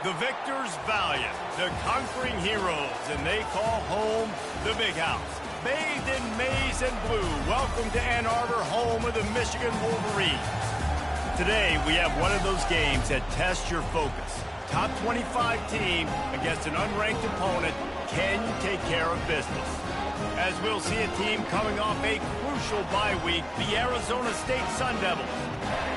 The victors valiant, the conquering heroes, and they call home the Big House. Bathed in maize and blue, welcome to Ann Arbor, home of the Michigan Wolverines. Today, we have one of those games that tests your focus. Top 25 team against an unranked opponent. Can you take care of business? As we'll see a team coming off a crucial bye week, the Arizona State Sun Devils,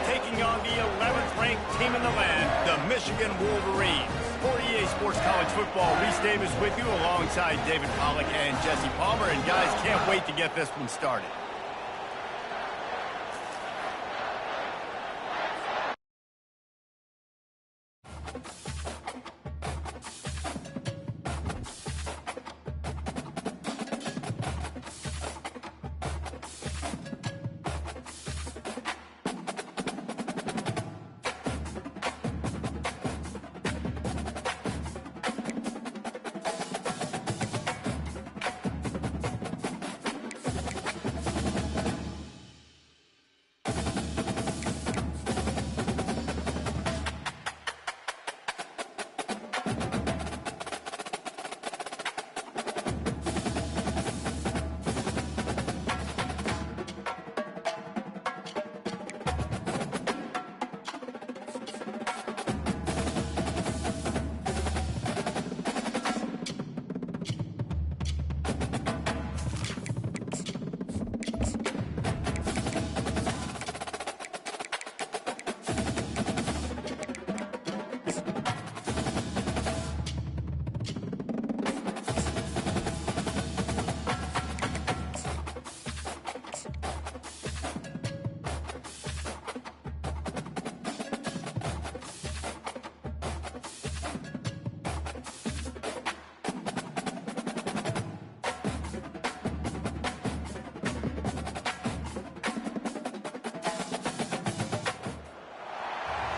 taking on the 11th ranked team in the land, the Michigan Wolverines. For EA Sports College Football, Reese Davis with you alongside David Pollack and Jesse Palmer. And guys, can't wait to get this one started.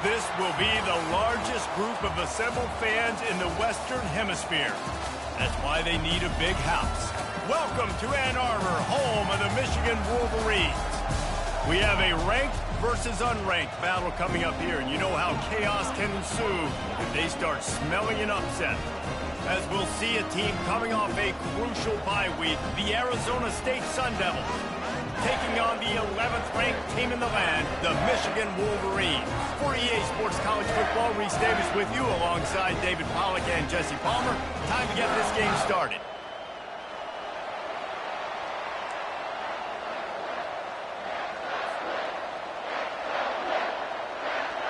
This will be the largest group of assembled fans in the Western Hemisphere. That's why they need a big house. Welcome to Ann Arbor, home of the Michigan Wolverines. We have a ranked versus unranked battle coming up here, and you know how chaos can ensue if they start smelling an upset. As we'll see a team coming off a crucial bye week, the Arizona State Sun Devils, taking on the 11th ranked team in the land, the Michigan Wolverines. For EA Sports College Football, Reese Davis with you alongside David Pollack and Jesse Palmer. Time to get this game started.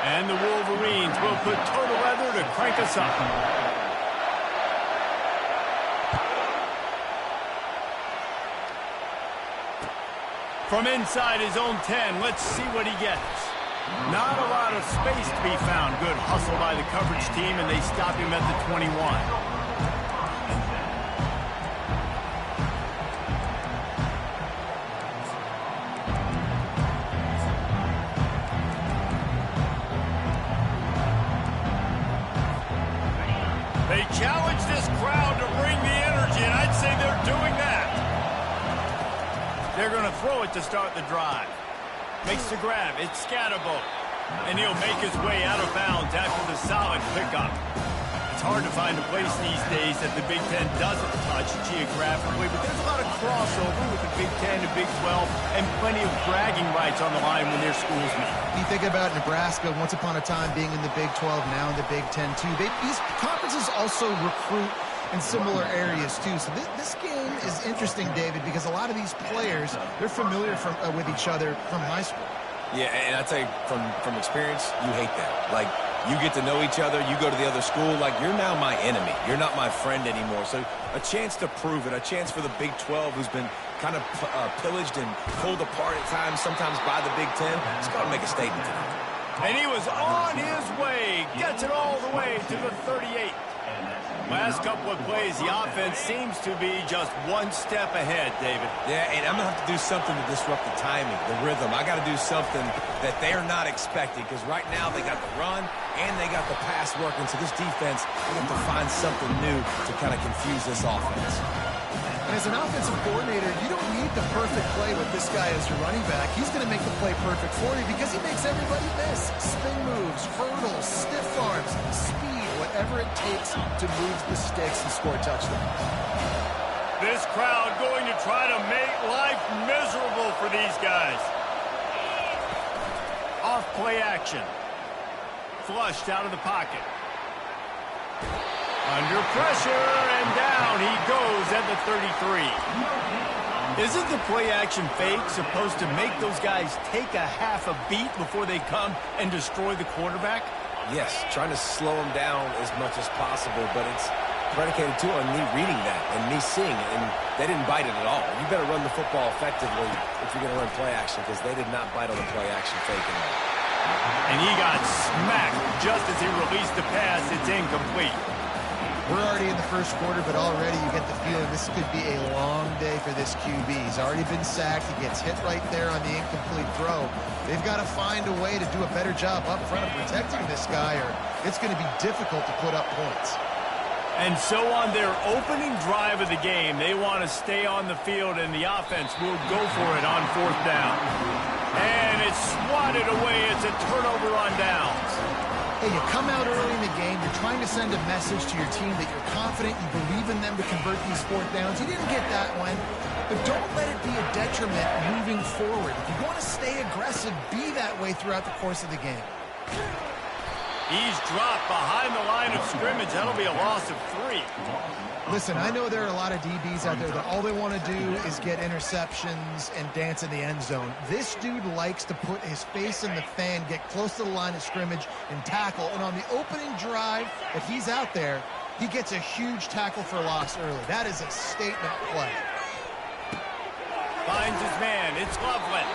And the Wolverines will put total leather to crank us up. From inside his own 10, let's see what he gets. Not a lot of space to be found. Good hustle by the coverage team, and they stop him at the 21. They challenge this crowd to bring the energy, and I'd say they're doing that. They're going to throw it to start the drive. Makes the grab. It's Scatterbo. And he'll make his way out of bounds after the solid pickup. It's hard to find a place these days that the Big Ten doesn't touch geographically, but there's a lot of crossover with the Big Ten and Big 12 and plenty of bragging rights on the line when their schools meet. You think about Nebraska once upon a time being in the Big 12, now in the Big 10 too. These conferences also recruit in similar areas too. So this game is interesting, David, because a lot of these players, they're familiar with each other from high school. Yeah, and I tell you, from experience, you hate that. Like, you get to know each other, you go to the other school, like, you're now my enemy. You're not my friend anymore. So a chance to prove it, a chance for the Big 12, who's been kind of pillaged and pulled apart at times, sometimes by the Big 10. It's got to make a statement tonight. And he was on his way, gets it all the way to the 38. Last couple of plays, the offense seems to be just one step ahead, David. Yeah, and I'm going to have to do something to disrupt the timing, the rhythm. I got to do something that they're not expecting, because right now they got the run and they got the pass working. So this defense, they have to find something new to kind of confuse this offense. And as an offensive coordinator, you don't need the perfect play with this guy as your running back. He's going to make the play perfect for you because he makes everybody miss. Spin moves, hurdles, stiff arms, speed, whatever it takes to move the sticks and score touchdowns. This crowd going to try to make life miserable for these guys. Off play action. Flushed out of the pocket. Under pressure, and down he goes at the 33. Isn't the play action fake supposed to make those guys take a half a beat before they come and destroy the quarterback? Yes, trying to slow him down as much as possible, but it's predicated too on me reading that and me seeing it, and they didn't bite it at all. You better run the football effectively if you're going to run play action, because they did not bite on the play action fake at all. And he got smacked just as he released the pass. It's incomplete. We're already in the first quarter, but already you get the feeling this could be a long day for this QB. He's already been sacked. He gets hit right there on the incomplete throw. They've got to find a way to do a better job up front of protecting this guy, or it's going to be difficult to put up points. And so on their opening drive of the game, they want to stay on the field, and the offense will go for it on 4th down. And it's swatted away. It's a turnover on downs. Hey, you come out early in the game, you're trying to send a message to your team that you're confident, you believe in them to convert these 4th downs. You didn't get that one, but don't let it be a detriment moving forward. If you want to stay aggressive, be that way throughout the course of the game. He's dropped behind the line of scrimmage. That'll be a loss of 3. Listen, I know there are a lot of DBs out there that all they want to do is get interceptions and dance in the end zone. This dude likes to put his face in the fan, get close to the line of scrimmage, and tackle. And on the opening drive that he's out there, he gets a huge tackle for loss early. That is a statement play. Finds his man. It's Loveland.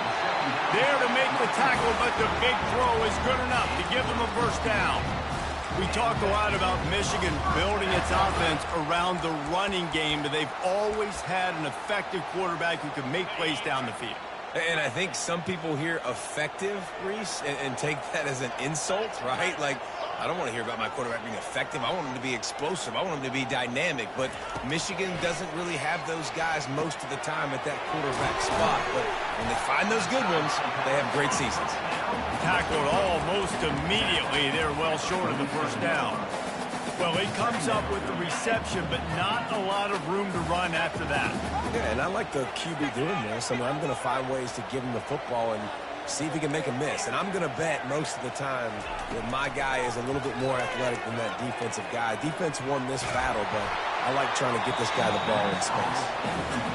There to make the tackle, but the big throw is good enough to give him a first down. We talk a lot about Michigan building its offense around the running game, but they've always had an effective quarterback who can make plays down the field. And I think some people hear effective, Reese, and take that as an insult, right? Like, I don't want to hear about my quarterback being effective. I want him to be explosive. I want him to be dynamic. But Michigan doesn't really have those guys most of the time at that quarterback spot. But when they find those good ones, they have great seasons. Tackled almost immediately. They're well short of the first down. Well, he comes up with the reception, but not a lot of room to run after that. Yeah, and I like the QB doing this. I mean, I'm going to find ways to give him the football and see if he can make a miss. And I'm going to bet most of the time that my guy is a little bit more athletic than that defensive guy. Defense won this battle, but I like trying to get this guy the ball in space.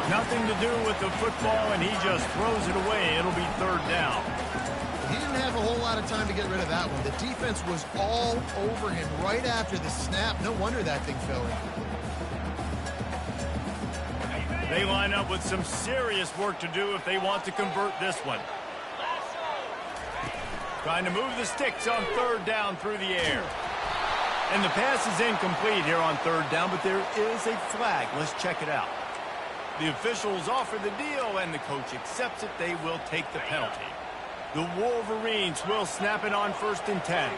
Nothing to do with the football, and he just throws it away. It'll be 3rd down. He didn't have a whole lot of time to get rid of that one. The defense was all over him right after the snap. No wonder that thing fell in. They line up with some serious work to do if they want to convert this one. Trying to move the sticks on 3rd down through the air. And the pass is incomplete here on 3rd down, but there is a flag. Let's check it out. The officials offer the deal, and the coach accepts it. They will take the penalty. The Wolverines will snap it on 1st and 10.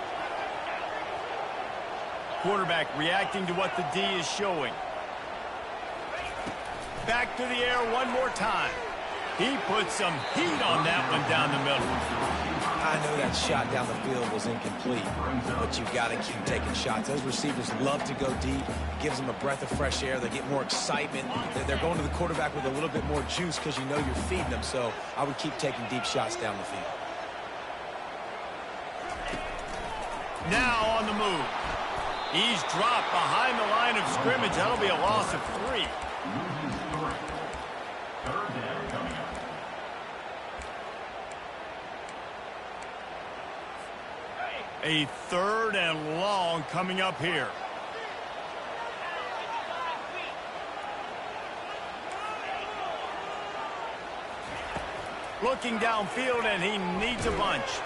Quarterback reacting to what the D is showing. Back to the air one more time. He put some heat on that one down the middle. I know that shot down the field was incomplete, but you got to keep taking shots. Those receivers love to go deep. It gives them a breath of fresh air. They get more excitement. They're going to the quarterback with a little bit more juice because you know you're feeding them. So I would keep taking deep shots down the field. Now on the move. He's dropped behind the line of scrimmage. That'll be a loss of 3. A 3rd and long coming up here. Looking downfield, and he needs a bunch.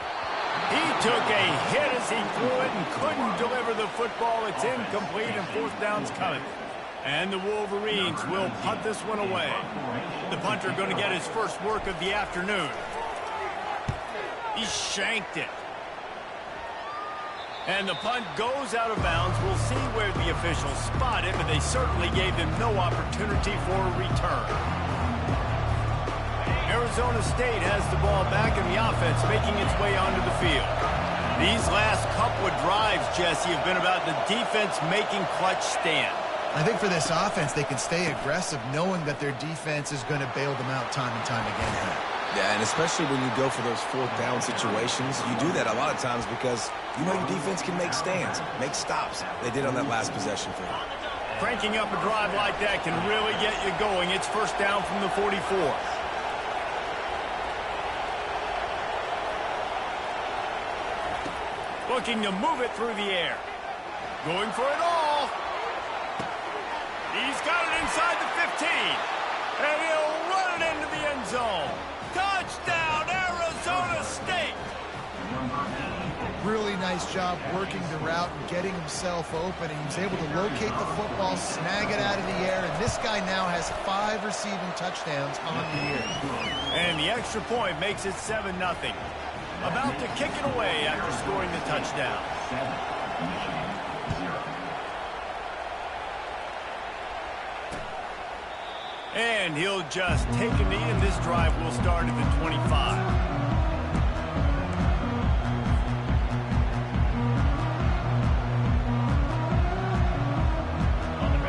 He took a hit as he threw it and couldn't deliver the football. It's incomplete, and 4th down's coming. And the Wolverines will punt this one away. The punter going to get his first work of the afternoon. He shanked it. And the punt goes out of bounds. We'll see where the officials spot it, but they certainly gave him no opportunity for a return. Arizona State has the ball back, and the offense making its way onto the field. These last couple of drives, Jesse, have been about the defense making clutch stand. I think for this offense, they can stay aggressive knowing that their defense is going to bail them out time and time again here. Yeah, and especially when you go for those fourth down situations, you do that a lot of times because you know your defense can make stands, make stops. They did on that last possession for them. Cranking up a drive like that can really get you going. It's first down from the 44. Looking to move it through the air. Going for it all. He's got it inside the 15. And he'll run it into the end zone. Touchdown, Arizona State. Really nice job working the route and getting himself open. And he was able to locate the football, snag it out of the air, and this guy now has 5 receiving touchdowns on the year. And the extra point makes it 7-0. About to kick it away after scoring the touchdown. And he'll just take a knee, and this drive will start at the 25.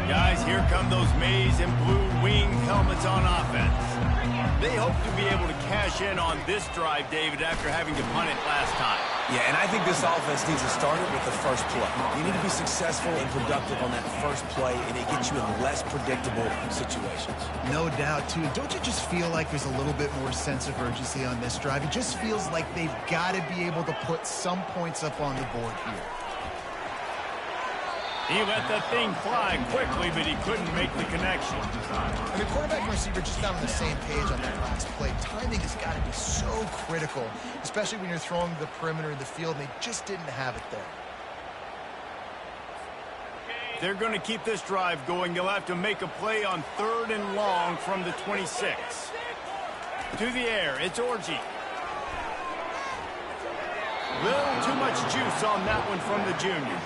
Guys, here come those maize and blue wing helmets on offense. They hope to be able to cash in on this drive, David, after having to punt it last time. Yeah, and I think this offense needs to start it with the first play. You need to be successful and productive on that first play, and it gets you in less predictable situations. No doubt, too. Don't you just feel like there's a little bit more sense of urgency on this drive? It just feels like they've got to be able to put some points up on the board here. He let that thing fly quickly, but he couldn't make the connection. And the quarterback and receiver just not on the same page on that last play. Timing has got to be so critical, especially when you're throwing the perimeter of the field, and they just didn't have it there. They're going to keep this drive going. They'll have to make a play on 3rd and long from the 26. To the air, it's Orji. Little too much juice on that one from the junior.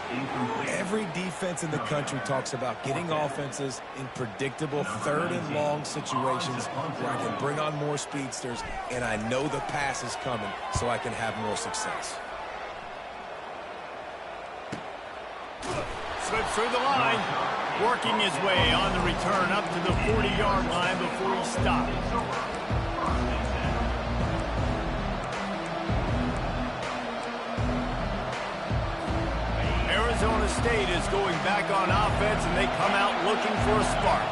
Every defense in the country talks about getting offenses in predictable 3rd and long situations where I can bring on more speedsters and I know the pass is coming so I can have more success. Slips through the line, working his way on the return up to the 40-yard line before he stopped. Arizona State is going back on offense, and they come out looking for a spark.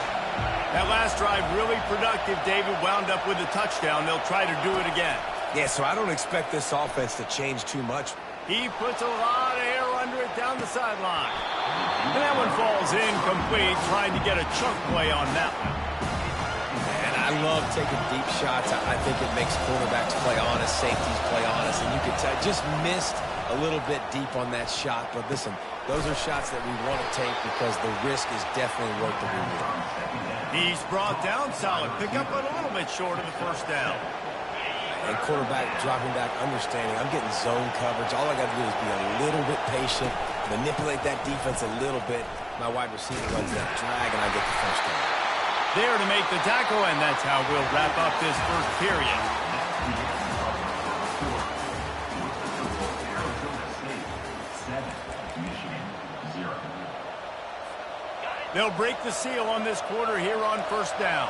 That last drive really productive. David wound up with a touchdown. They'll try to do it again. Yeah, so I don't expect this offense to change too much. He puts a lot of air under it down the sideline. And that one falls incomplete, trying to get a chunk play on that one. And I love taking deep shots. I think it makes quarterbacks play honest, safeties play honest, and you can tell just missed a little bit deep on that shot. But listen, those are shots that we want to take because the risk is definitely worth the reward. He's brought down solid. Pick up a little bit short of the first down. And quarterback dropping back, understanding I'm getting zone coverage. All I got to do is be a little bit patient, manipulate that defense a little bit. My wide receiver runs that drag, and I get the first down. There to make the tackle, and that's how we'll wrap up this first period. They'll break the seal on this quarter here on first down.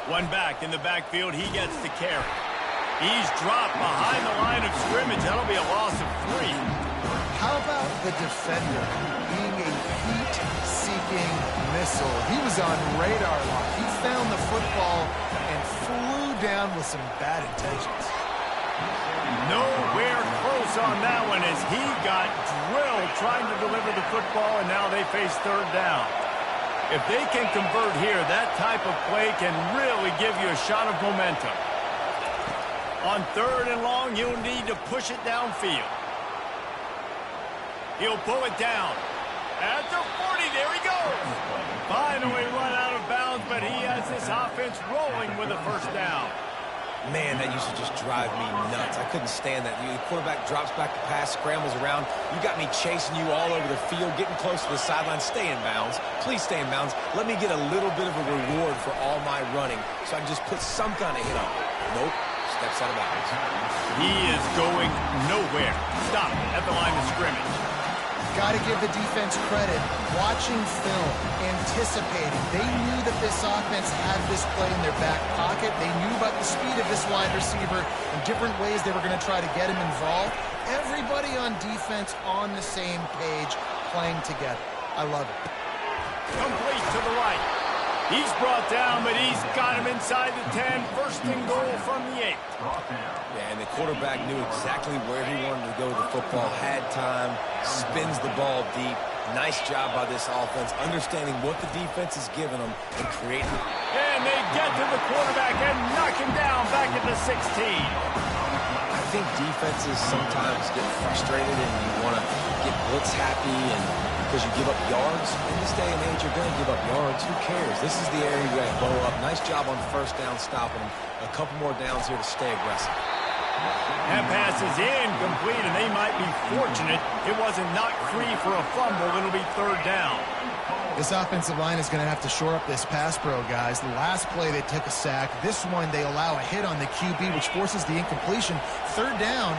One back in the backfield. He gets the carry. He's dropped behind the line of scrimmage. That'll be a loss of 3. How about the defender being a heat-seeking missile? He was on radar lock. He found the football and flew down with some bad intentions. Nowhere close on that one as he got drilled trying to deliver the football, and now they face 3rd down. If they can convert here, that type of play can really give you a shot of momentum. On 3rd and long, you'll need to push it downfield. He'll pull it down. At the 40, there he goes. Finally run out of bounds, but he has this offense rolling with a first down. Man, that used to just drive me nuts. I couldn't stand that. The quarterback drops back to pass, scrambles around. You got me chasing you all over the field, getting close to the sideline. Stay in bounds. Please stay in bounds. Let me get a little bit of a reward for all my running so I can just put some kind of hit on it. Nope. Steps out of bounds. He is going nowhere. Stop at the line of scrimmage. Got to give the defense credit. Watching film, anticipating. They knew that this offense had this play in their back pocket. They knew about the speed of this wide receiver and different ways they were going to try to get him involved. Everybody on defense on the same page, playing together. I love it. Complete to the right. He's brought down, but he's got him inside the 10. First and goal from the 8. Yeah, and the quarterback knew exactly where he wanted to go with the football, had time, spins the ball deep. Nice job by this offense, understanding what the defense is giving them and creating. And they get to the quarterback and knock him down back at the 16. I think defenses sometimes get frustrated and you want to get blitz happy and because you give up yards. In this day and age, you're going to give up yards. Who cares? This is the area you got to blow up. Nice job on first down stopping them. A couple more downs here to stay aggressive. That pass is incomplete, and they might be fortunate it wasn't knocked free for a fumble. It'll be third down. This offensive line is going to have to shore up this pass pro, guys. The last play, they took a sack. This one, they allow a hit on the QB, which forces the incompletion. Third down,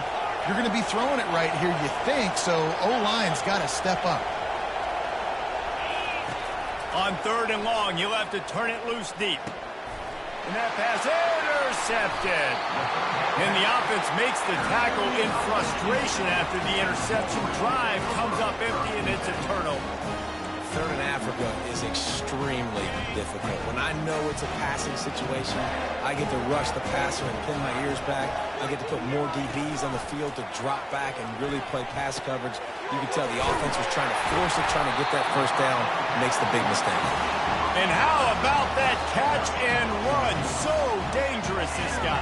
you're going to be throwing it right here, you think, so O-line's got to step up. On third and long, you'll have to turn it loose deep. And that pass intercepted. And the offense makes the tackle in frustration after the interception. Drive comes up empty, and it's a turnover. Third in Africa is extremely difficult. When I know it's a passing situation, I get to rush the passer and pin my ears back. I get to put more DBs on the field to drop back and really play pass coverage. You can tell the offense was trying to force it, trying to get that first down, makes the big mistake. And how about that catch and run? So dangerous, this guy.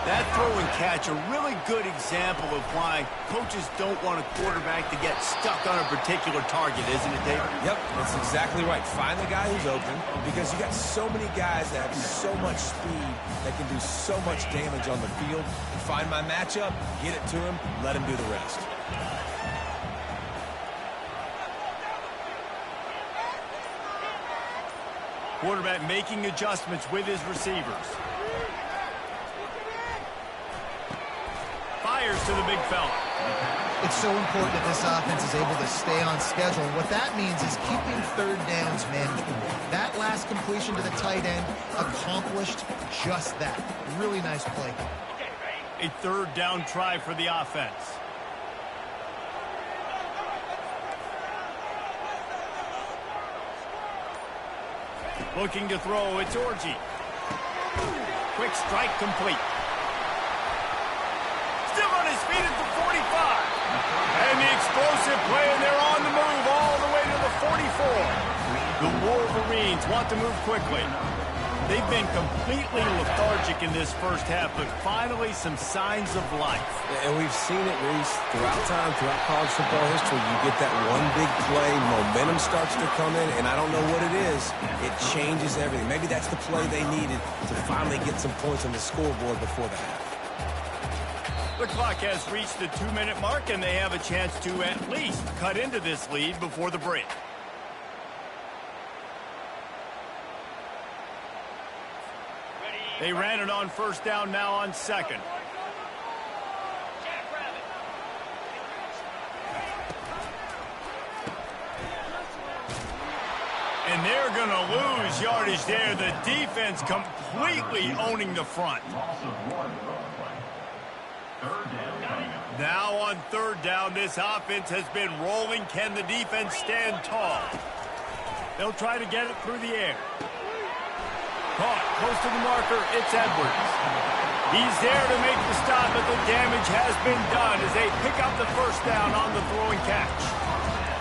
That throw and catch, a really good example of why coaches don't want a quarterback to get stuck on a particular target, isn't it, David? Yep, that's exactly right. Find the guy who's open because you got so many guys that have so much speed that can do so much damage on the field. Find my matchup, get it to him, let him do the rest. Quarterback making adjustments with his receivers. Fires to the big fella. It's so important that this offense is able to stay on schedule. And what that means is keeping third downs manageable. That last completion to the tight end accomplished just that. Really nice play. A third down try for the offense. Looking to throw, it's Orji. Quick strike complete. Still on his feet at the 45. And the explosive play, and they're on the move all the way to the 44. The Wolverines want to move quickly. They've been completely lethargic in this first half, but finally some signs of life. And we've seen it, Reese, throughout time, throughout college football history. You get that one big play, momentum starts to come in, and I don't know what it is. It changes everything. Maybe that's the play they needed to finally get some points on the scoreboard before the half. The clock has reached the 2-minute mark, and they have a chance to at least cut into this lead before the break. They ran it on first down, now on second. And they're going to lose yardage there. The defense completely owning the front. Now on third down, this offense has been rolling. Can the defense stand tall? They'll try to get it through the air. Caught close to the marker, it's Edwards. He's there to make the stop, but the damage has been done as they pick up the first down on the throwing catch.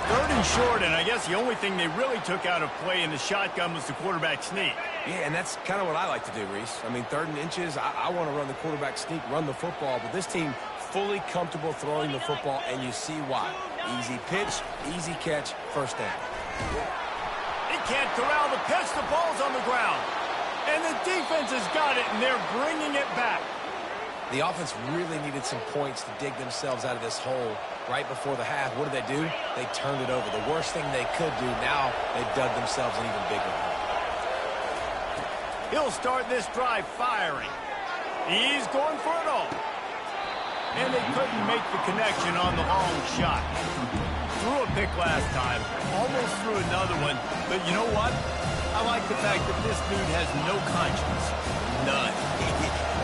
Third and short, and I guess the only thing they really took out of play in the shotgun was the quarterback sneak. Yeah, and that's kind of what I like to do, Reese. I mean, third and inches, I want to run the quarterback sneak, run the football, but this team fully comfortable throwing the football, and you see why. Easy pitch, easy catch, first down. They can't corral the pitch, the ball's on the ground. And the defense has got it, and they're bringing it back. The offense really needed some points to dig themselves out of this hole right before the half. What did they do? They turned it over. The worst thing they could do, now they've dug themselves an even bigger hole. He'll start this drive firing. He's going for it all. And they couldn't make the connection on the long shot. Threw a pick last time, almost threw another one, but you know what? I like the fact that this dude has no conscience. None.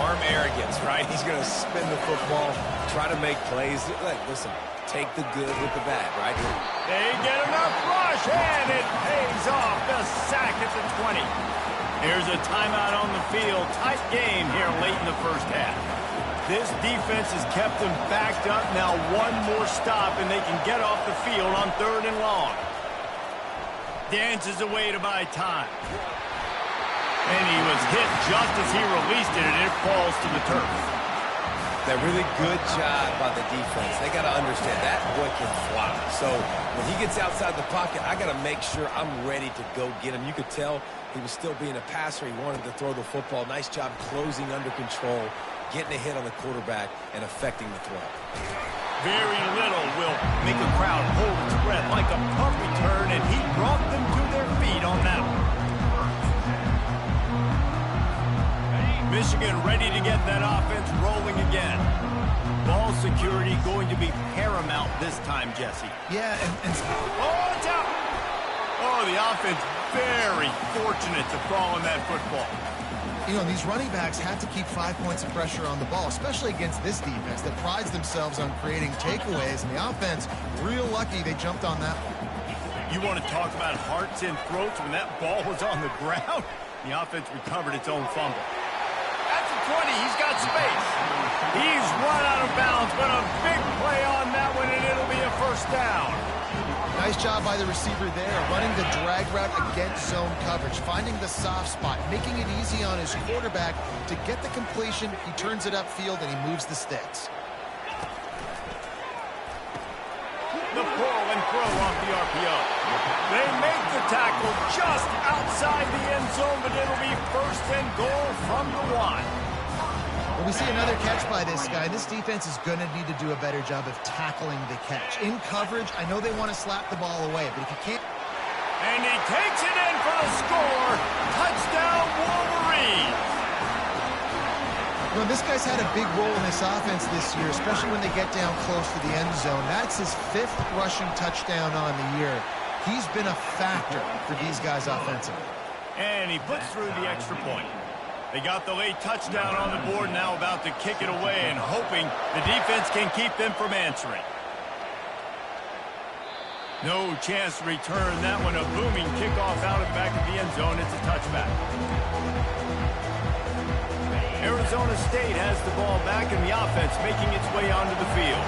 Arm arrogance, right? He's going to spin the football, try to make plays. Listen, take the good with the bad, right? They get enough rush, and it pays off. The sack at the 20. Here's a timeout on the field. Tight game here late in the first half. This defense has kept them backed up. Now one more stop, and they can get off the field on 3rd and long. Dances away to buy time. And he was hit just as he released it, and it falls to the turf. That really good job by the defense. They got to understand that boy can fly. So when he gets outside the pocket, I got to make sure I'm ready to go get him. You could tell he was still being a passer. He wanted to throw the football. Nice job closing under control, getting a hit on the quarterback, and affecting the throw. Very little will make a crowd hold its breath like a punt return, and he brought them to their feet on that one. Michigan ready to get that offense rolling again. Ball security going to be paramount this time, Jesse. Yeah, and oh, it's out. Oh, the offense very fortunate to fall on that football. you know, these running backs have to keep 5 points of pressure on the ball, especially against this defense that prides themselves on creating takeaways. And the offense, real lucky they jumped on that one. You want to talk about hearts and throats when that ball was on the ground? The offense recovered its own fumble. At the 20, he's got space. He's run out of bounds, but a big play on that one, and it'll be a first down. Nice job by the receiver there, running the drag route against zone coverage, finding the soft spot, making it easy on his quarterback to get the completion. He turns it upfield, and he moves the sticks. The pull and throw off the RPO. They make the tackle just outside the end zone, but it'll be 1st and goal from the 1. Well, we see another catch by this guy. This defense is going to need to do a better job of tackling the catch. In coverage, I know they want to slap the ball away, but if you can't... And he takes it in for the score. Touchdown, Wolverines. You know, this guy's had a big role in this offense this year, especially when they get down close to the end zone. That's his 5th rushing touchdown on the year. He's been a factor for these guys offensively. And he puts through the extra point. They got the late touchdown on the board, now about to kick it away and hoping the defense can keep them from answering. No chance to return that one. A booming kickoff out of the back of the end zone. It's a touchback. Arizona State has the ball back, and the offense making its way onto the field.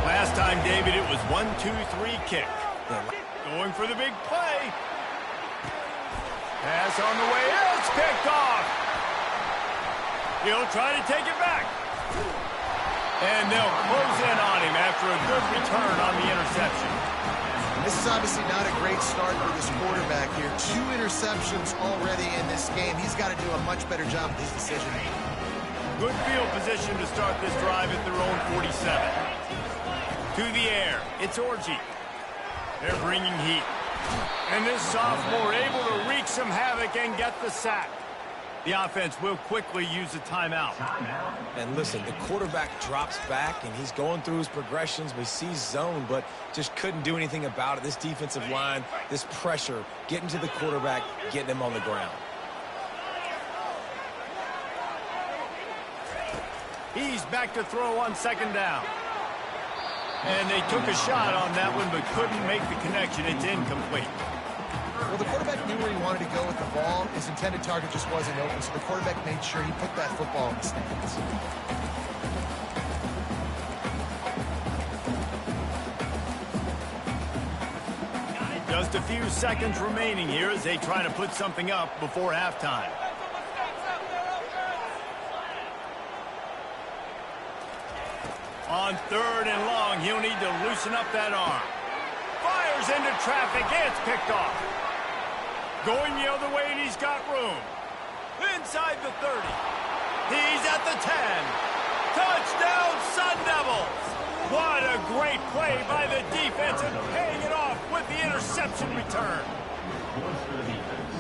Last time, David, it was 1-2-3 kick. Going for the big play. Pass on the way. It's picked off. He'll try to take it back. And they'll close in on him after a good return on the interception. This is obviously not a great start for this quarterback here. 2 interceptions already in this game. He's got to do a much better job with his decision-making. Good field position to start this drive at their own 47. To the air, it's Orji. They're bringing heat. And this sophomore able to wreak some havoc and get the sack. The offense will quickly use a timeout. And listen, the quarterback drops back, and he's going through his progressions. We see zone, but just couldn't do anything about it. This defensive line, this pressure, getting to the quarterback, getting him on the ground. He's back to throw on 2nd down. And they took a shot on that one, but couldn't make the connection. It's incomplete. Well, the quarterback knew where he wanted to go with the ball. His intended target just wasn't open, so the quarterback made sure he put that football in the stands. Just a few seconds remaining here as they try to put something up before halftime. On 3rd and long, he'll need to loosen up that arm. Fires into traffic. It's picked off. Going the other way, and he's got room. Inside the 30. He's at the 10. Touchdown, Sun Devils. What a great play by the defense and paying it off with the interception return.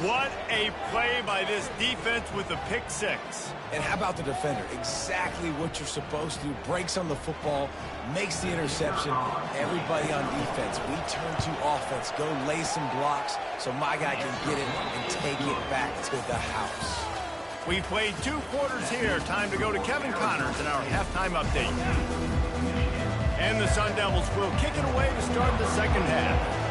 What a play by this defense with the pick six. And how about the defender? Exactly what you're supposed to do. Breaks on the football, makes the interception. Everybody on defense, we turn to offense. Go lay some blocks so my guy can get it and take it back to the house. We played 2 quarters here. Time to go to Kevin Connors in our halftime update. And the Sun Devils will kick it away to start the second half.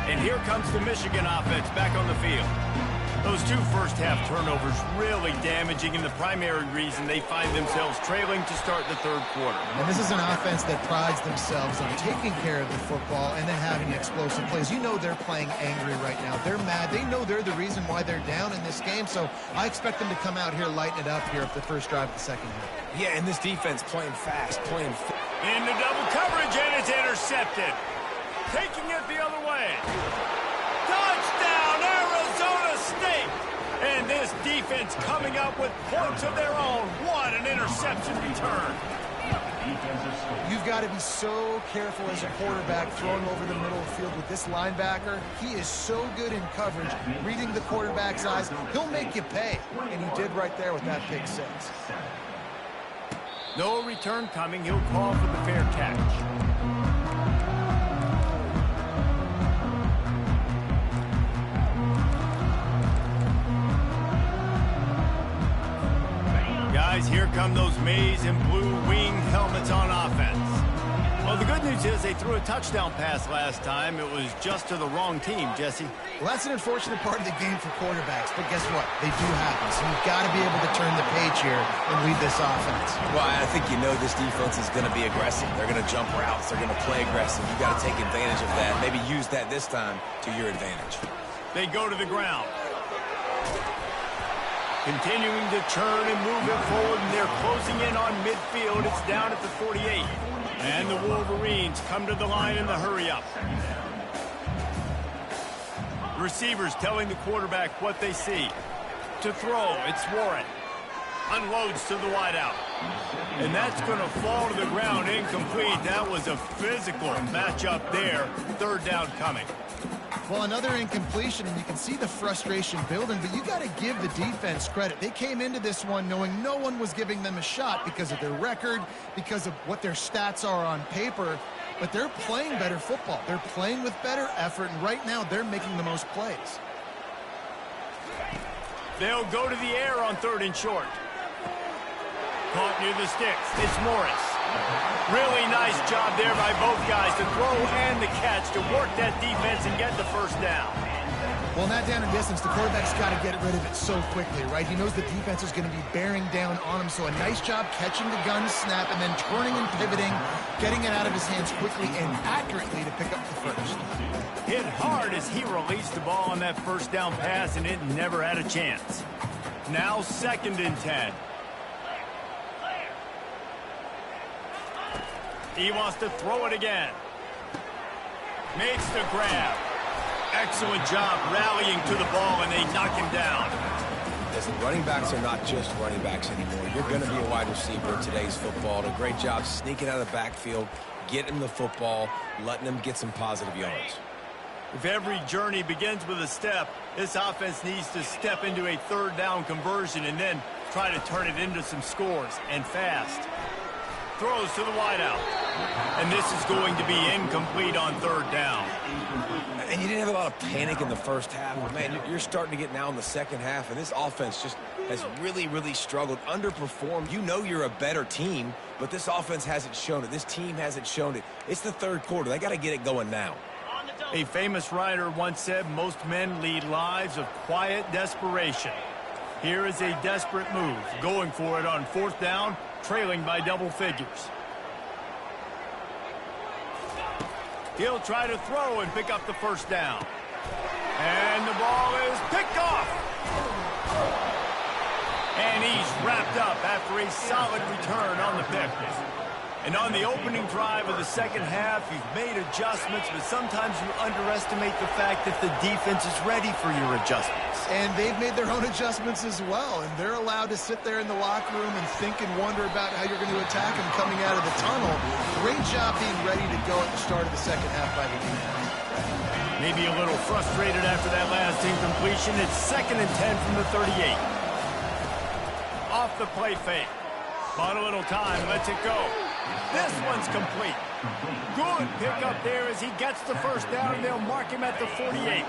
And here comes the Michigan offense back on the field. Those 2 first-half turnovers really damaging, and the primary reason they find themselves trailing to start the third quarter. And this is an offense that prides themselves on taking care of the football and then having explosive plays. You know they're playing angry right now. They're mad. They know they're the reason why they're down in this game, so I expect them to come out here, lighten it up here at the first drive of the second half. Yeah, and this defense playing fast, playing Into double coverage, and it's intercepted. Taking it the other way. Touchdown, Arizona State! And this defense coming up with points of their own. What an interception return. You've got to be so careful as a quarterback throwing over the middle of the field with this linebacker. He is so good in coverage, reading the quarterback's eyes. He'll make you pay, and he did right there with that pick six. No return coming. He'll call for the fair catch. Guys, here come those maize and blue wing helmets on offense. Well, the good news is they threw a touchdown pass last time. It was just to the wrong team, Jesse. Well, that's an unfortunate part of the game for quarterbacks, but guess what? They do happen, so you've got to be able to turn the page here and lead this offense. Well, I think you know this defense is going to be aggressive. They're going to jump routes. They're going to play aggressive. You've got to take advantage of that. Maybe use that this time to your advantage. They go to the ground. Continuing to churn and move it forward, and they're closing in on midfield. It's down at the 48. And the Wolverines come to the line in the hurry-up. Receivers telling the quarterback what they see. To throw, it's Warren. Unloads to the wideout. And that's going to fall to the ground incomplete. That was a physical matchup there. Third down coming. Well, another incompletion, and you can see the frustration building, but you got to give the defense credit. They came into this one knowing no one was giving them a shot because of their record, because of what their stats are on paper, but they're playing better football. They're playing with better effort, and right now they're making the most plays. They'll go to the air on 3rd and short. Caught near the sticks. It's Morris. Really nice job there by both guys to throw and the catch to work that defense and get the first down. Well, not down in distance, the quarterback's got to get rid of it so quickly, right? He knows the defense is going to be bearing down on him, so a nice job catching the gun snap and then turning and pivoting, getting it out of his hands quickly and accurately to pick up the first. Hit hard as he released the ball on that first down pass, and it never had a chance. Now 2nd and 10. He wants to throw it again. Makes the grab. Excellent job rallying to the ball, and they knock him down. Listen, running backs are not just running backs anymore. You're going to be a wide receiver in today's football. A great job sneaking out of the backfield, getting the football, letting them get some positive yards. If every journey begins with a step, this offense needs to step into a 3rd down conversion and then try to turn it into some scores, and fast. Throws to the wideout. And this is going to be incomplete on 3rd down. And you didn't have a lot of panic in the first half. But man, you're starting to get now in the second half, and this offense just has really, really struggled, underperformed. You know you're a better team, but this offense hasn't shown it. This team hasn't shown it. It's the 3rd quarter. They got to get it going now. On the double A famous writer once said most men lead lives of quiet desperation. Here is a desperate move, going for it on 4th down, trailing by double figures. He'll try to throw and pick up the 1st down. And the ball is picked off. And he's wrapped up after a solid return on the pick. And on the opening drive of the 2nd half, you've made adjustments, but sometimes you underestimate the fact that the defense is ready for your adjustments. And they've made their own adjustments as well, and they're allowed to sit there in the locker room and think and wonder about how you're going to attack them coming out of the tunnel. Great job being ready to go at the start of the 2nd half by the defense. Maybe a little frustrated after that last incompletion. It's 2nd and 10 from the 38. Off the play fake. Bought a little time, lets it go. This one's complete. Good pickup there as he gets the 1st down, and they'll mark him at the 48.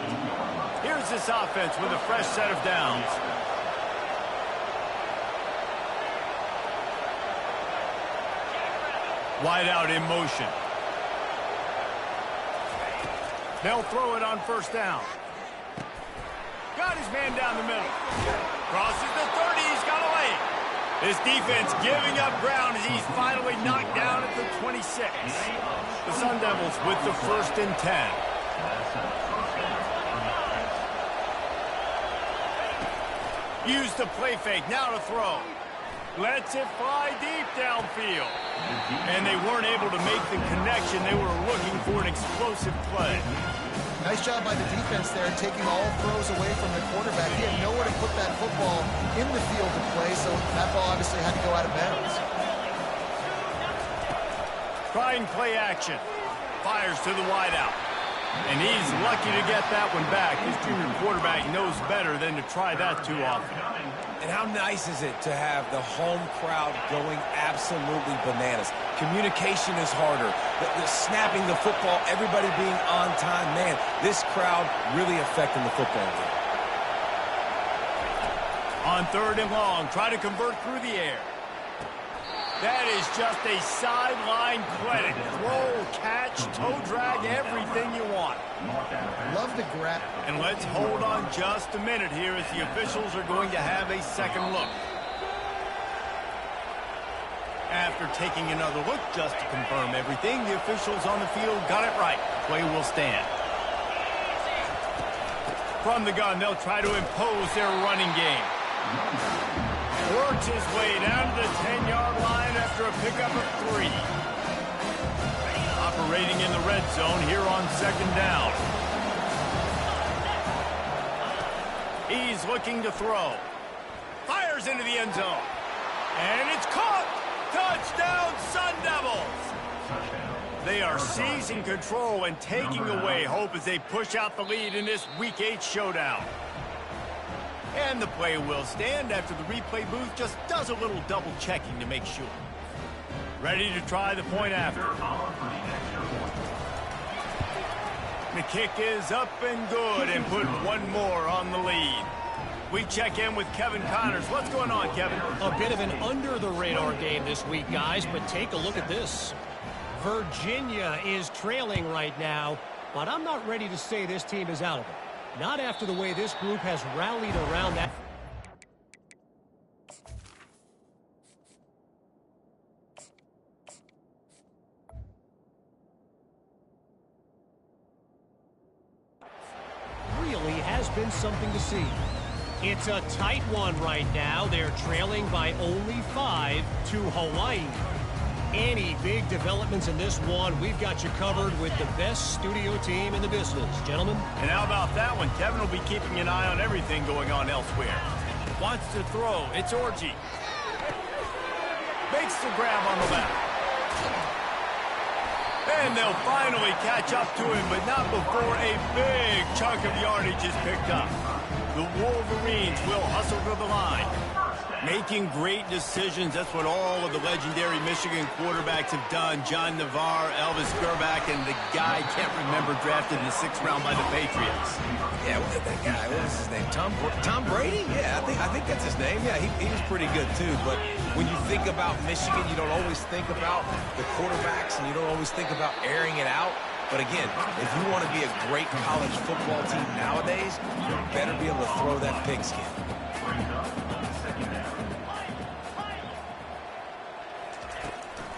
Here's this offense with a fresh set of downs. Wide out in motion. They'll throw it on 1st down. Got his man down the middle. Crosses the 30, he's got a lane. This defense giving up ground as he's finally knocked down at the 26. The Sun Devils with the 1st and 10. Use the play fake, now to throw. Lets it fly deep downfield. And they weren't able to make the connection. They were looking for an explosive play. Nice job by the defense there, taking all throws away from the quarterback. He had nowhere to put that football in the field to play, so that ball obviously had to go out of bounds. Trying play action. Fires to the wideout. And he's lucky to get that one back. His junior quarterback knows better than to try that too often. And how nice is it to have the home crowd going absolutely bananas? Communication is harder. The snapping the football, everybody being on time. Man, this crowd really affecting the football game. On 3rd and long, try to convert through the air. That is just a sideline clinic. Throw, catch, toe drag, everything you want. Love the grab. And let's hold on just a minute here as the officials are going to have a second look. After taking another look just to confirm everything, the officials on the field got it right. Play will stand. From the gun, they'll try to impose their running game. Works his way down to the 10-yard line after a pickup of 3. Operating in the red zone here on 2nd down. He's looking to throw. Fires into the end zone. And it's caught! Touchdown, Sun Devils! They are seizing control and taking away hope as they push out the lead in this Week 8 showdown. And the play will stand after the replay booth just does a little double-checking to make sure. Ready to try the point after. The kick is up and good and put one more on the lead. We check in with Kevin Connors. What's going on, Kevin? A bit of an under-the-radar game this week, guys, but take a look at this. Virginia is trailing right now, but I'm not ready to say this team is out of it. Not after the way this group has rallied around that. Really has been something to see. It's a tight one right now. They're trailing by only 5 to Hawaii. Any big developments in this one, we've got you covered with the best studio team in the business, gentlemen. And how about that one? Kevin will be keeping an eye on everything going on elsewhere. Wants to throw. It's Orji. Makes the grab on the left. And they'll finally catch up to him, but not before a big chunk of yardage is picked up. The Wolverines will hustle to the line. Making great decisions. That's what all of the legendary Michigan quarterbacks have done. John Navarre, Elvis Grbac, and the guy I can't remember drafted in the 6th round by the Patriots. Yeah, that guy, what was his name? Tom Brady? Yeah, I think that's his name. Yeah, he was pretty good too. But when you think about Michigan, you don't always think about the quarterbacks, and you don't always think about airing it out. But again, if you want to be a great college football team nowadays, you better be able to throw that pigskin.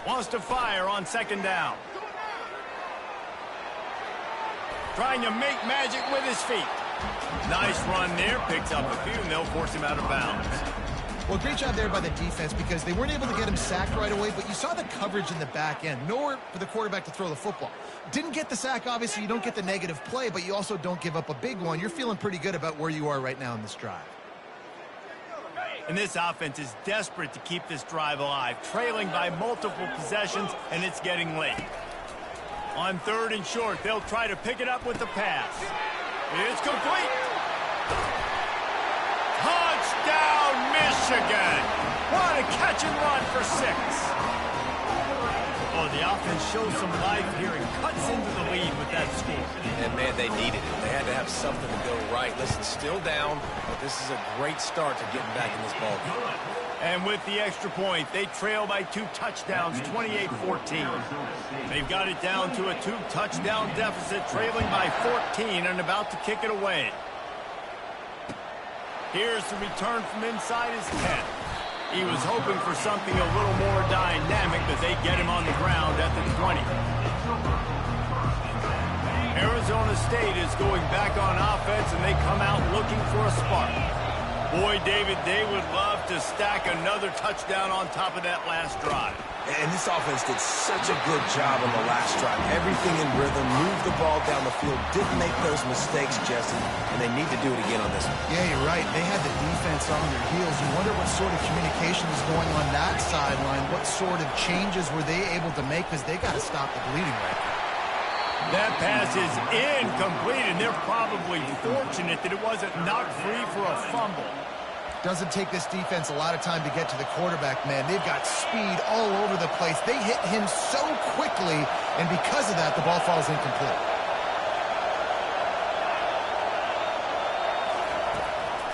Wants to fire on second down. Trying to make magic with his feet. Nice run there. Picks up a few, and they'll force him out of bounds. Well, great job there by the defense because they weren't able to get him sacked right away, but you saw the coverage in the back end. Nowhere for the quarterback to throw the football. Didn't get the sack, obviously. You don't get the negative play, but you also don't give up a big one. You're feeling pretty good about where you are right now in this drive. And this offense is desperate to keep this drive alive, trailing by multiple possessions, and it's getting late. On third and short, they'll try to pick it up with the pass. It's complete. Touchdown, Michigan! What a catch and run for 6. Oh, the offense shows some life here and cuts into the lead with that score. And, man, they needed it. They had to have something to go right. Listen, still down, but this is a great start to getting back in this ballgame. And with the extra point, they trail by 2 touchdowns, 28-14. They've got it down to a 2-touchdown deficit, trailing by 14 and about to kick it away. Here's the return from inside his 10. He was hoping for something a little more dynamic, but they get him on the ground at the 20. Arizona State is going back on offense, and they come out looking for a spark. Boy, David, they would love to stack another touchdown on top of that last drive. And this offense did such a good job on the last drive. Everything in rhythm, moved the ball down the field, didn't make those mistakes, Jesse, and they need to do it again on this one. Yeah, you're right. They had the defense on their heels. You wonder what sort of communication is going on that sideline. What sort of changes were they able to make because they got to stop the bleeding right now. That pass is incomplete, and they're probably fortunate that it wasn't knocked free for a fumble. Doesn't take this defense a lot of time to get to the quarterback, man. They've got speed all over the place. They hit him so quickly, and because of that, the ball falls incomplete.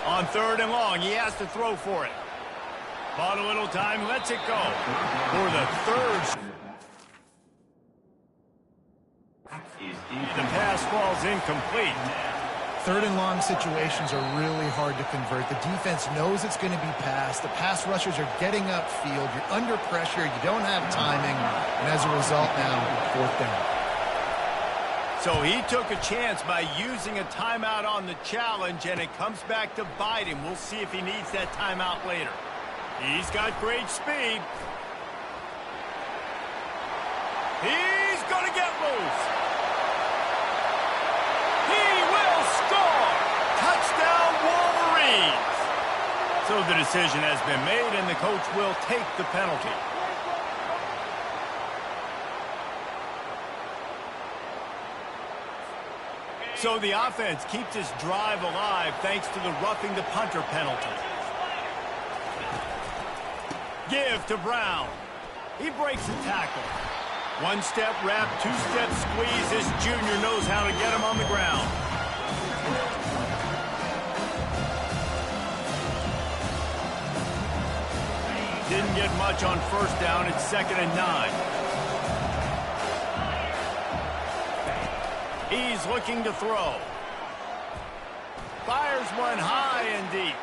On third and long, he has to throw for it. Bought a little time, lets it go. For the third. The pass falls incomplete. Third and long situations are really hard to convert. The defense knows it's going to be passed. The pass rushers are getting upfield. You're under pressure. You don't have timing. And as a result now, fourth down. So he took a chance by using a timeout on the challenge, and it comes back to bite him. We'll see if he needs that timeout later. He's got great speed. He's going to get loose. He will score! Touchdown, Wolverines! So the decision has been made, and the coach will take the penalty. So the offense keeps this drive alive thanks to the roughing the punter penalty. Give to Brown. He breaks a tackle. One-step wrap, two-step squeeze. This junior knows how to get him on the ground. Didn't get much on first down. It's 2nd and 9. He's looking to throw. Fires one high and deep.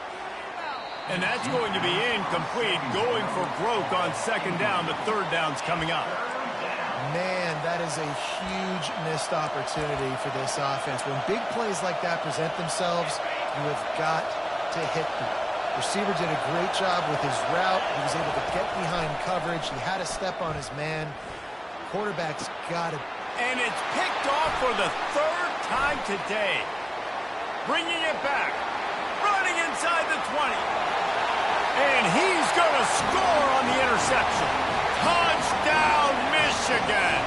And that's going to be incomplete. Going for broke on 2nd down. The 3rd down's coming up. Man, that is a huge missed opportunity for this offense. When big plays like that present themselves, you have got to hit them. Receiver did a great job with his route. He was able to get behind coverage. He had a step on his man. Quarterback's got it. And it's picked off for the 3rd time today. Bringing it back. Running inside the 20. And he's going to score on the interception. Touchdown, Michigan.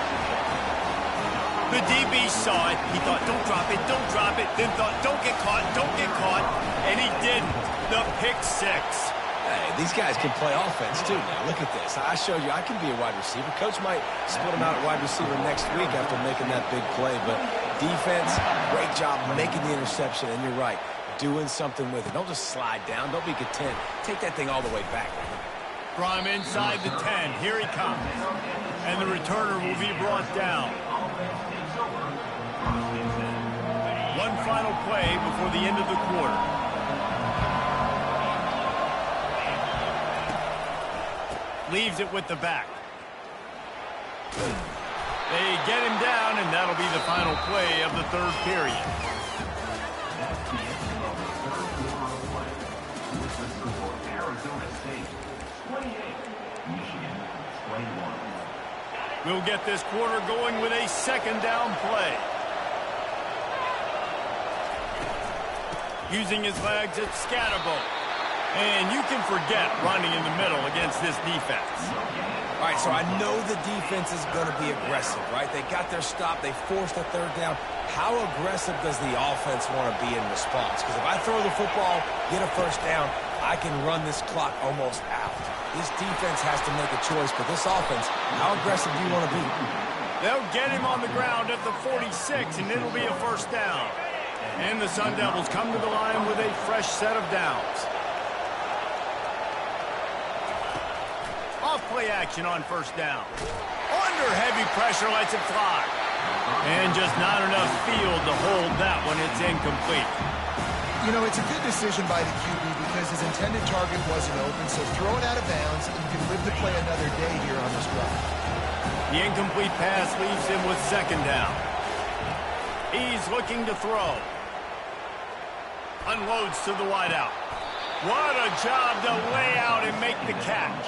The DB saw it. He thought, don't drop it, don't drop it. Then thought, don't get caught, don't get caught. And he didn't. The pick 6. Hey, these guys can play offense, too, now. Look at this. I showed you I can be a wide receiver. Coach might split him out at wide receiver next week after making that big play. But defense, great job making the interception. And you're right, doing something with it. Don't just slide down. Don't be content. Take that thing all the way back. From inside the 10, here he comes. And the returner will be brought down. One final play before the end of the quarter. Leaves it with the back. They get him down, and that'll be the final play of the third period. We'll get this quarter going with a second down play. Using his legs, it's Scatterbo. And you can forget running in the middle against this defense. All right, so I know the defense is going to be aggressive, right? They got their stop. They forced a third down. How aggressive does the offense want to be in response? Because if I throw the football, get a first down, I can run this clock almost out. This defense has to make a choice, but this offense, how aggressive do you want to be? They'll get him on the ground at the 46, and it'll be a first down. And the Sun Devils come to the line with a fresh set of downs. Off-play action on first down. Under heavy pressure, lets it fly. And just not enough field to hold that one. It's incomplete. You know, it's a good decision by the QB because his intended target wasn't open, so throw it out of bounds, and you can live to play another day here on this drive. The incomplete pass leaves him with second down. He's looking to throw. Unloads to the wideout. What a job to lay out and make the catch.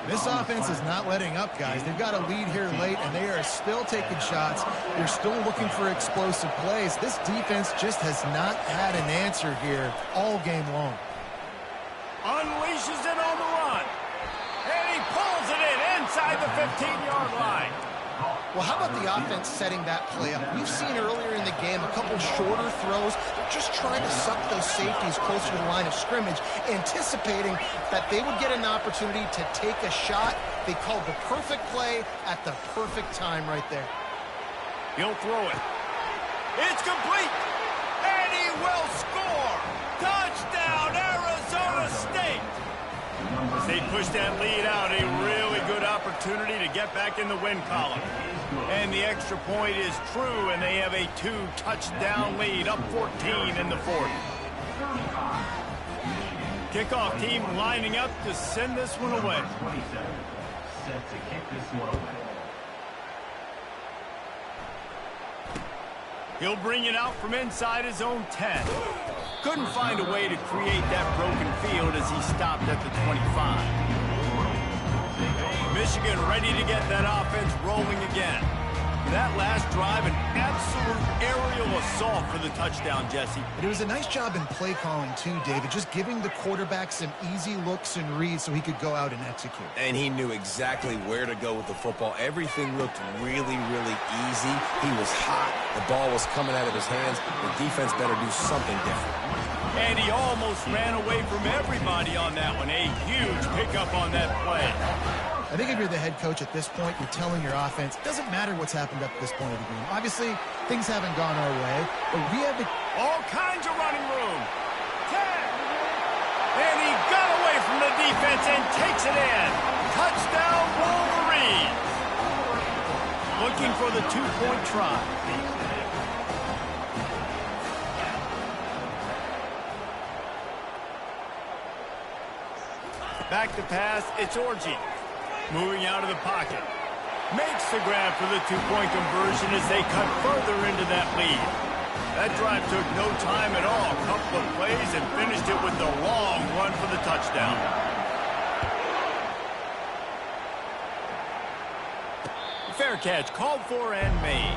This offense is not letting up, guys. They've got a lead here late, and they are still taking shots. They're still looking for explosive plays. This defense just has not had an answer here all game long. Unleashes it on the run. And he pulls it in inside the 15-yard line. Well, how about the offense setting that play up? We've seen earlier in the game a couple shorter throws. They're just trying to suck those safeties closer to the line of scrimmage, anticipating that they would get an opportunity to take a shot. They called the perfect play at the perfect time right there. He'll throw it. It's complete. And he will score. Touchdown, Arizona State. As they push that lead out, a really good opportunity to get back in the win column. And the extra point is true, and they have a 2-touchdown lead, up 14 in the fourth. Kickoff team lining up to send this one away. Set to kick this one away. He'll bring it out from inside his own 10. Couldn't find a way to create that broken field as he stopped at the 25. Michigan ready to get that offense rolling again. That last drive, an absolute aerial assault for the touchdown, Jesse. But it was a nice job in play calling too, David, just giving the quarterback some easy looks and reads so he could go out and execute. And he knew exactly where to go with the football. Everything looked really, really easy. He was hot. The ball was coming out of his hands. The defense better do something different. And he almost ran away from everybody on that one. A huge pickup on that play. I think if you're the head coach at this point, you're telling your offense, it doesn't matter what's happened up to this point of the game. Obviously, things haven't gone our way, but we have all kinds of running room. 10. And he got away from the defense and takes it in. Touchdown, Wolverine. Looking for the 2-point try. Back to pass, it's Orji. Moving out of the pocket. Makes the grab for the 2-point conversion as they cut further into that lead. That drive took no time at all. A couple of plays and finished it with the long run for the touchdown. Fair catch called for and made.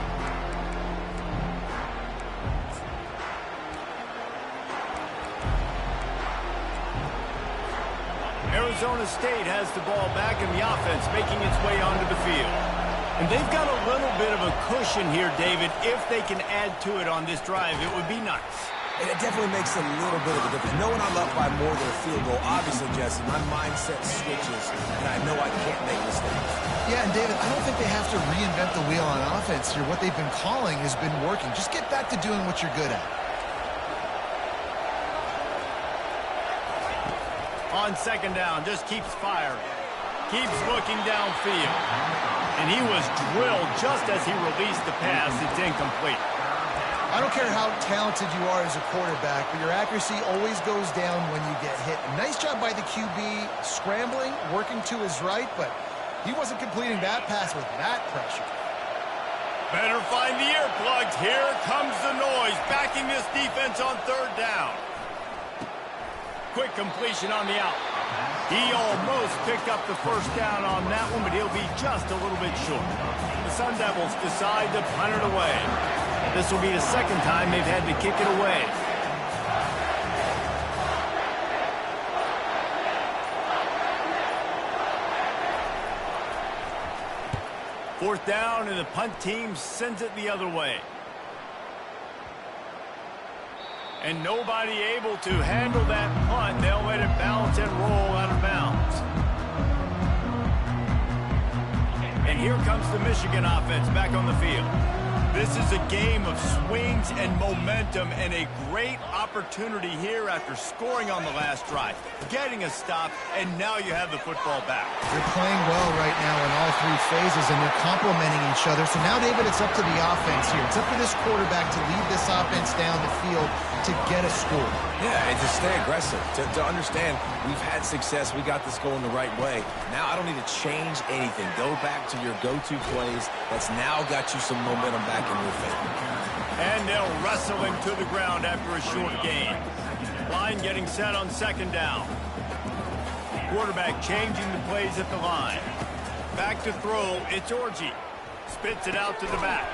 Arizona State has the ball back in the offense, making its way onto the field. And they've got a little bit of a cushion here, David. If they can add to it on this drive, it would be nice. And it definitely makes a little bit of a difference. Knowing I'm up by more than a field goal, obviously, Jesse, my mindset switches, and I know I can't make mistakes. Yeah, and David, I don't think they have to reinvent the wheel on offense here. What they've been calling has been working. Just get back to doing what you're good at. On second down, just keeps firing. Keeps looking downfield. And he was drilled just as he released the pass. It's incomplete. I don't care how talented you are as a quarterback, but your accuracy always goes down when you get hit. Nice job by the QB scrambling, working to his right, but he wasn't completing that pass with that pressure. Better find the earplugs. Here comes the noise, backing this defense on third down. Quick completion on the out. He almost picked up the first down on that one, but he'll be just a little bit short. The Sun Devils decide to punt it away. This will be the second time they've had to kick it away. Fourth down, and the punt team sends it the other way. And nobody able to handle that punt. They'll let it bounce and roll out of bounds. And here comes the Michigan offense back on the field. This is a game of swings and momentum, and a great opportunity here after scoring on the last drive, getting a stop, and now you have the football back. They're playing well right now in all three phases, and they're complementing each other. So now, David, it's up to the offense here. It's up to this quarterback to lead this offense down the field to get a score. Yeah, and to stay aggressive, to understand we've had success, we got this going the right way. Now I don't need to change anything. Go back to your go-to plays. That's now got you some momentum back in your favor. And they'll wrestle him to the ground after a short gain. Line getting set on second down. Quarterback changing the plays at the line. Back to throw, it's Orji. Spits it out to the back.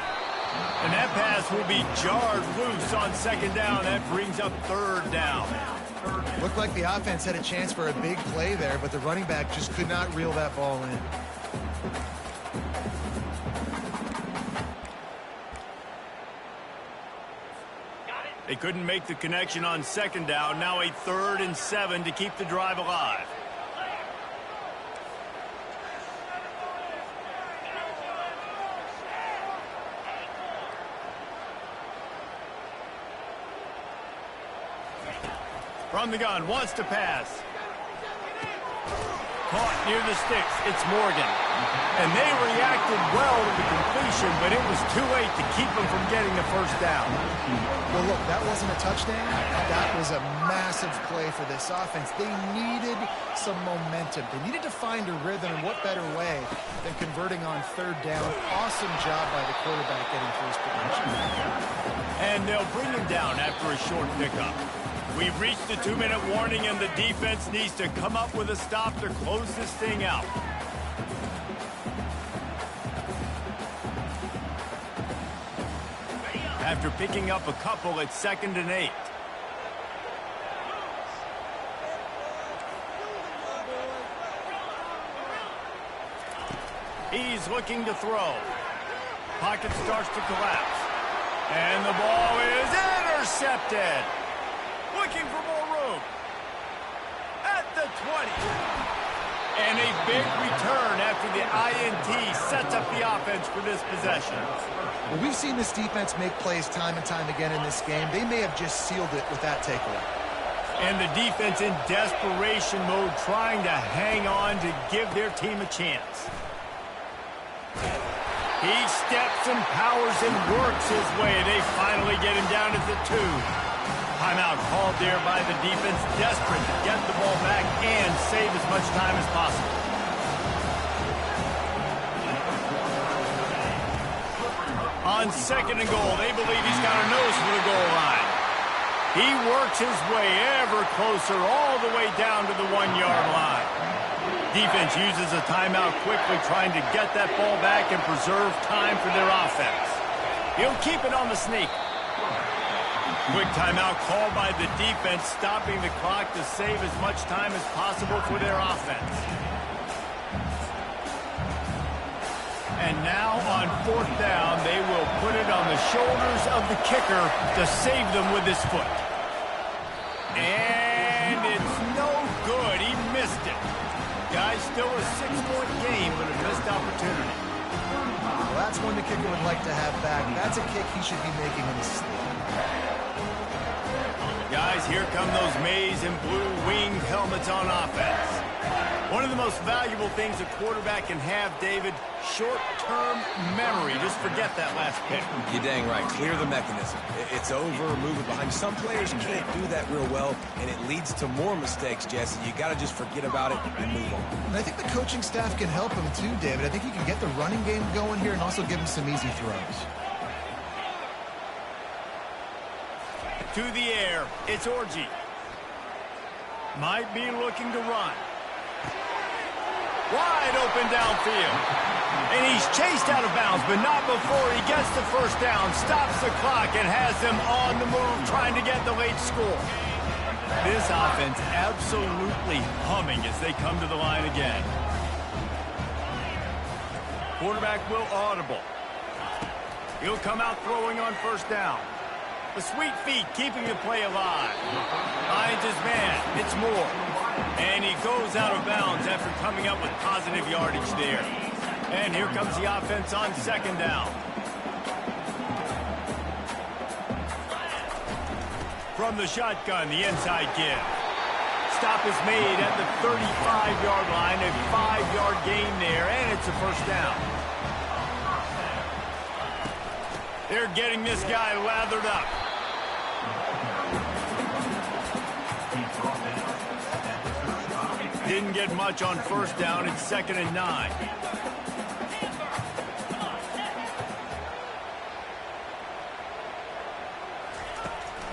And that pass will be jarred loose on second down. That brings up third down. Looked like the offense had a chance for a big play there, but the running back just could not reel that ball in. They couldn't make the connection on second down. Now a 3rd and 7 to keep the drive alive. From the gun, wants to pass. Caught near the sticks, it's Morgan. And they reacted well to the completion, but it was too late to keep them from getting the first down. Well, look, that wasn't a touchdown. That was a massive play for this offense. They needed some momentum. They needed to find a rhythm, and what better way than converting on third down. Awesome job by the quarterback getting through his progression. And they'll bring him down after a short pickup. We've reached the 2-minute warning, and the defense needs to come up with a stop to close this thing out. After picking up a couple, it's 2nd and 8. He's looking to throw. Pocket starts to collapse. And the ball is intercepted. Looking for more room. At the 20. And a big return after the INT sets up the offense for this possession. Well, we've seen this defense make plays time and time again in this game. They may have just sealed it with that takeaway. And the defense in desperation mode, trying to hang on to give their team a chance. He steps and powers and works his way. They finally get him down at the 2. Timeout called there by the defense, desperate to get the ball back and save as much time as possible. On 2nd and goal, they believe he's got a nose for the goal line. He works his way ever closer all the way down to the 1-yard line. Defense uses a timeout quickly, trying to get that ball back and preserve time for their offense. He'll keep it on the sneak. Quick timeout called by the defense, stopping the clock to save as much time as possible for their offense. And now on 4th down, they will put it on the shoulders of the kicker to save them with his foot. And it's no good. He missed it. Guys, still a 6-point game, but a missed opportunity. Well, that's one the kicker would like to have back. That's a kick he should be making in his sleep. Guys, here come those maize and blue winged helmets on offense. One of the most valuable things a quarterback can have, David, short-term memory. Just forget that last pick. You're dang right. Clear the mechanism. It's over, move it behind. Some players can't do that real well, and it leads to more mistakes, Jesse. You got to just forget about it and move on. And I think the coaching staff can help him too, David. I think he can get the running game going here and also give him some easy throws. To the air, it's Orji. Might be looking to run. Wide open downfield. And he's chased out of bounds, but not before he gets the first down, stops the clock, and has them on the move trying to get the late score. This offense absolutely humming as they come to the line again. Quarterback will audible. He'll come out throwing on first down. The sweet feet keeping the play alive. Finds his man. It's Moore. And he goes out of bounds after coming up with positive yardage there. And here comes the offense on second down. From the shotgun, the inside give. Stop is made at the 35-yard line. A 5-yard gain there, and it's a first down. They're getting this guy lathered up. Didn't get much on first down. It's 2nd and 9.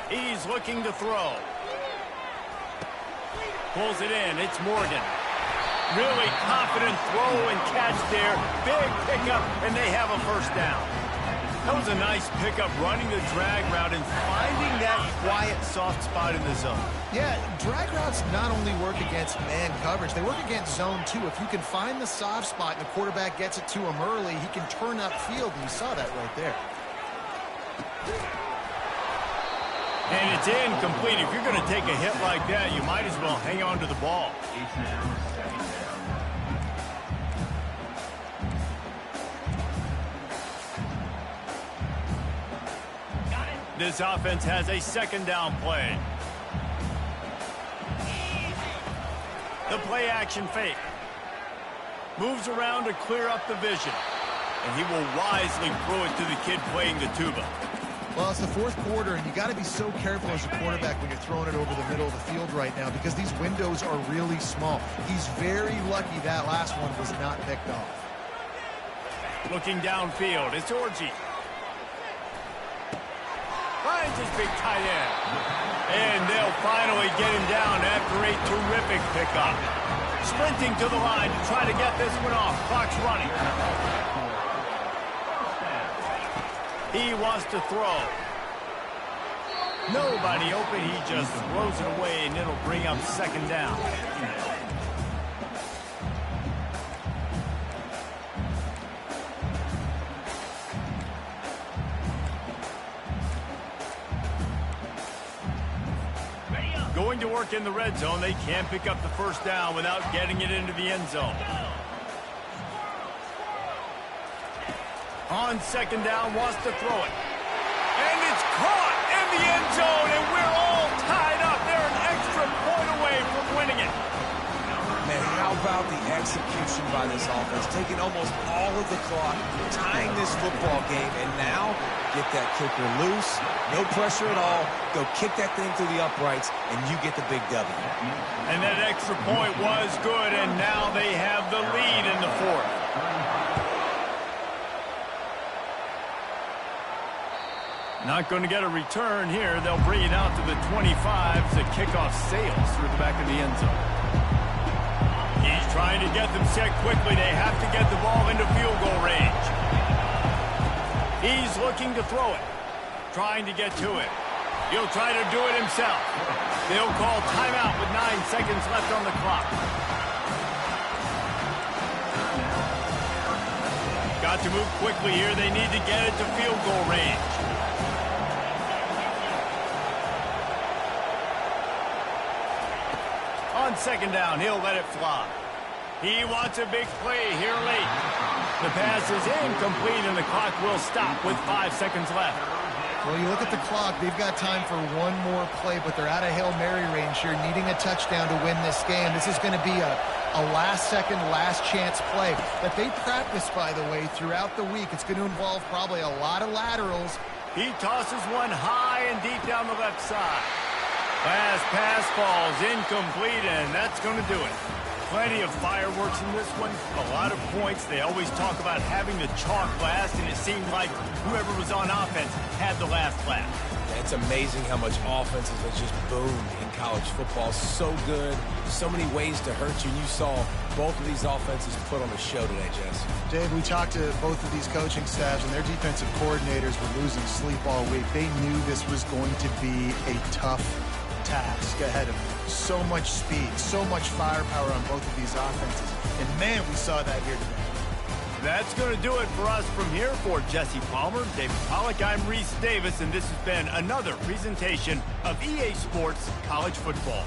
He's looking to throw. Pulls it in. It's Morgan. Really confident throw and catch there. Big pickup, and they have a first down. That was a nice pickup, running the drag route and finding that quiet, soft spot in the zone. Yeah, drag routes not only work against man coverage, they work against zone too. If you can find the soft spot and the quarterback gets it to him early, he can turn upfield, and you saw that right there. And it's incomplete. If you're going to take a hit like that, you might as well hang on to the ball. This offense has a second down play. The play action fake. Moves around to clear up the vision. And he will wisely throw it to the kid playing the tuba. Well, it's the fourth quarter, and you got to be so careful as a quarterback when you're throwing it over the middle of the field right now because these windows are really small. He's very lucky that last one was not picked off. Looking downfield, it's Orji. Finds his big tight end. And they'll finally get him down after a terrific pickup. Sprinting to the line to try to get this one off. Clock's running. He wants to throw. Nobody open. He just throws it away, and it'll bring up second down. Going to work in the red zone. They can't pick up the first down without getting it into the end zone. On second down, wants to throw it. And it's caught in the end zone, and we're all tied up. They're an extra point away from winning it. Man, how about the execution by this offense? Taking almost all of the clock, tying this football game, and now get that kicker loose. No pressure at all. Go kick that thing through the uprights, and you get the big W. And that extra point was good, and now they have the lead in the fourth. Not going to get a return here. They'll bring it out to the 25 as the kickoff sails through the back of the end zone. He's trying to get them set quickly. They have to get the ball into field goal range. He's looking to throw it. Trying to get to it. He'll try to do it himself. They'll call timeout with 9 seconds left on the clock. Got to move quickly here. They need to get it to field goal range. On second down, he'll let it fly. He wants a big play here late. The pass is incomplete, and the clock will stop with 5 seconds left. Well, you look at the clock, they've got time for one more play, but they're out of Hail Mary range here, needing a touchdown to win this game. This is going to be a last-second, last-chance play that they practice, by the way, throughout the week. It's going to involve probably a lot of laterals. He tosses one high and deep down the left side. Last pass falls incomplete, and that's going to do it. Plenty of fireworks in this one, a lot of points. They always talk about having the chalk last, and it seemed like whoever was on offense had the last laugh. It's amazing how much offenses have just boomed in college football. So good, so many ways to hurt you. You saw both of these offenses put on a show today, Jess. Dave, we talked to both of these coaching staffs, and their defensive coordinators were losing sleep all week. They knew this was going to be a tough task ahead of them. So much speed, so much firepower on both of these offenses. And, man, we saw that here today. That's going to do it for us from here. For Jesse Palmer, David Pollack, I'm Reese Davis, and this has been another presentation of EA Sports College Football.